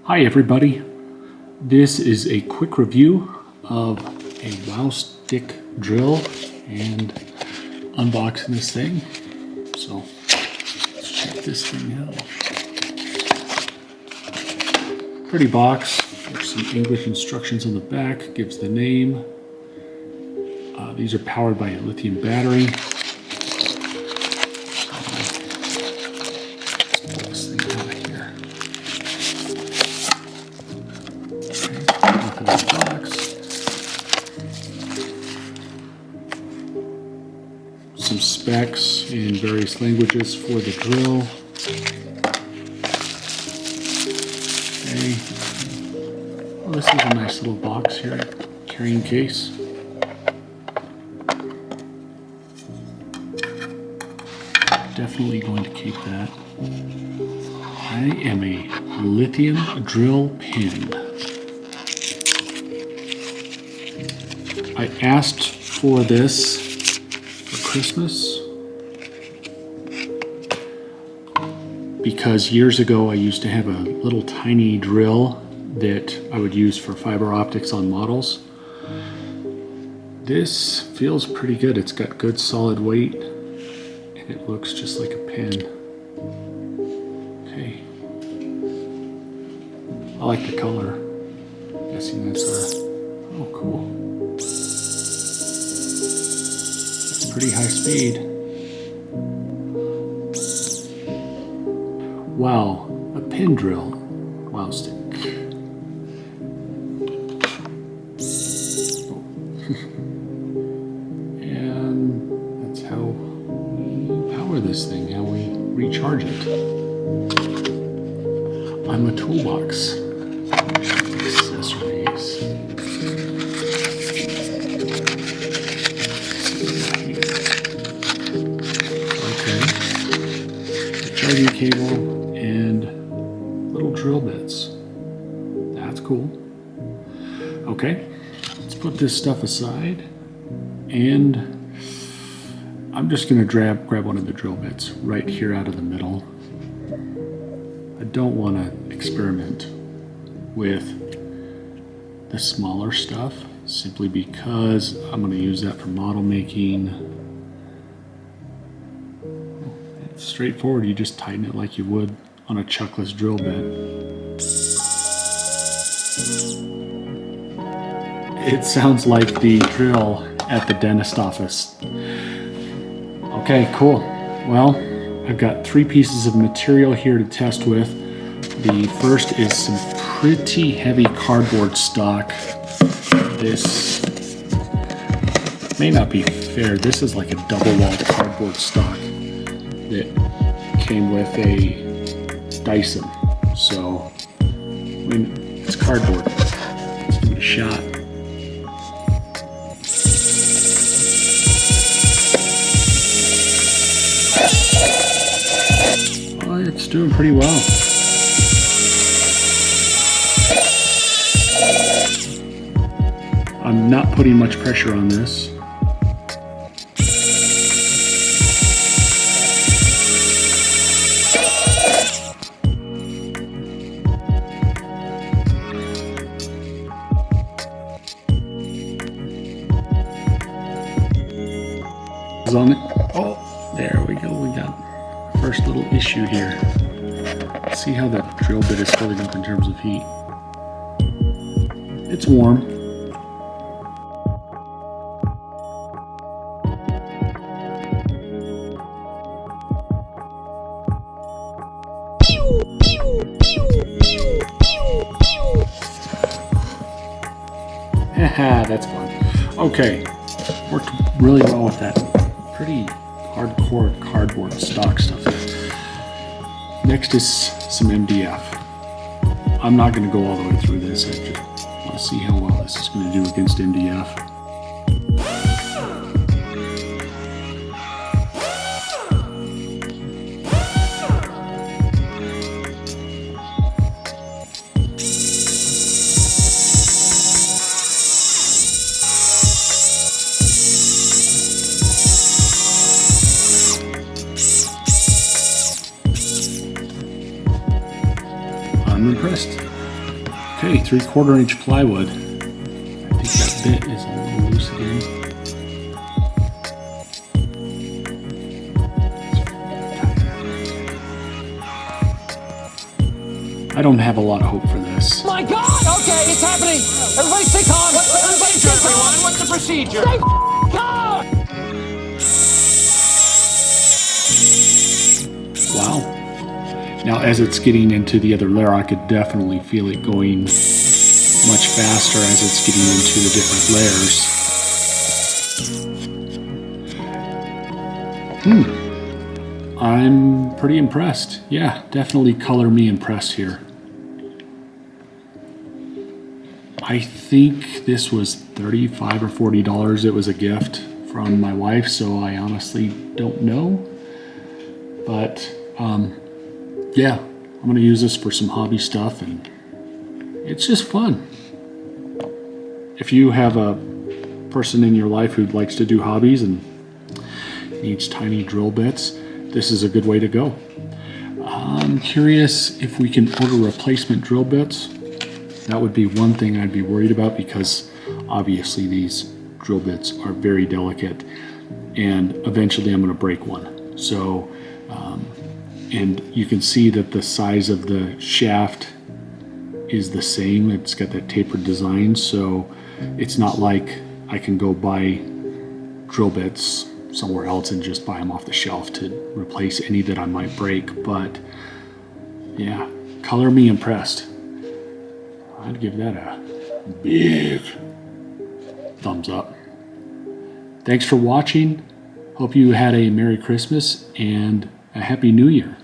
Hi everybody, this is a quick review of a Wowstick drill and unboxing this thing. So let's check this thing out. Pretty box, there's some English instructions on the back, gives the name. These are powered by a lithium battery. Some specs in various languages for the drill. Okay. Well, this is a nice little box here, carrying case. Definitely going to keep that. I am a lithium drill pin. I asked for this Christmas because years ago I used to have a little tiny drill that I would use for fiber optics on models. This feels pretty good. It's got good solid weight and it looks just like a pin. Okay. I like the color. I'm guessing that's oh cool. Pretty high speed. Wow, a pin drill. Wowstick. And that's how we power this thing, how we recharge it. I'm a toolbox. Accessories. Charging cable and little drill bits. That's cool. Okay, let's put this stuff aside and I'm just gonna grab one of the drill bits right here out of the middle. I don't want to experiment with the smaller stuff simply because I'm going to use that for model making. Straightforward, you just tighten it like you would on a chuckless drill bit. It sounds like the drill at the dentist office. Okay, cool. Well, I've got 3 pieces of material here to test with. The first is some pretty heavy cardboard stock. This may not be fair. This is like a double-walled cardboard stock that came with a Dyson. So, I mean, it's cardboard. Let's give it a shot. Oh, it's doing pretty well. I'm not putting much pressure on this. On it. Oh, there we go. We got first little issue here. Let's see how that drill bit is holding up in terms of heat. It's warm. Haha, that's fun. Okay, worked really well with that. Pretty hardcore cardboard stock stuff. Next is some MDF. I'm not going to go all the way through this. I just want to see how well this is going to do against MDF. I'm impressed. Okay, 3/4 inch plywood. I think that bit is a little loose again. I don't have a lot of hope for this. My God! Okay, it's happening. Everybody stay calm. Everybody stay calm. What's the procedure? Stay calm. Wow. Now, as it's getting into the other layer, I could definitely feel it going much faster as it's getting into the different layers. I'm pretty impressed. Yeah, definitely color me impressed here. I think this was $35 or $40. It was a gift from my wife, so I honestly don't know. But yeah, I'm going to use this for some hobby stuff, and it's just fun. If you have a person in your life who likes to do hobbies and needs tiny drill bits, this is a good way to go. I'm curious if we can order replacement drill bits. That would be one thing I'd be worried about, because obviously these drill bits are very delicate, and eventually I'm going to break one. So, and you can see that the size of the shaft is the same. It's got that tapered design, so it's not like I can go buy drill bits somewhere else and just buy them off the shelf to replace any that I might break. But yeah, color me impressed. I'd give that a big thumbs up. Thanks for watching. Hope you had a Merry Christmas and a Happy New Year.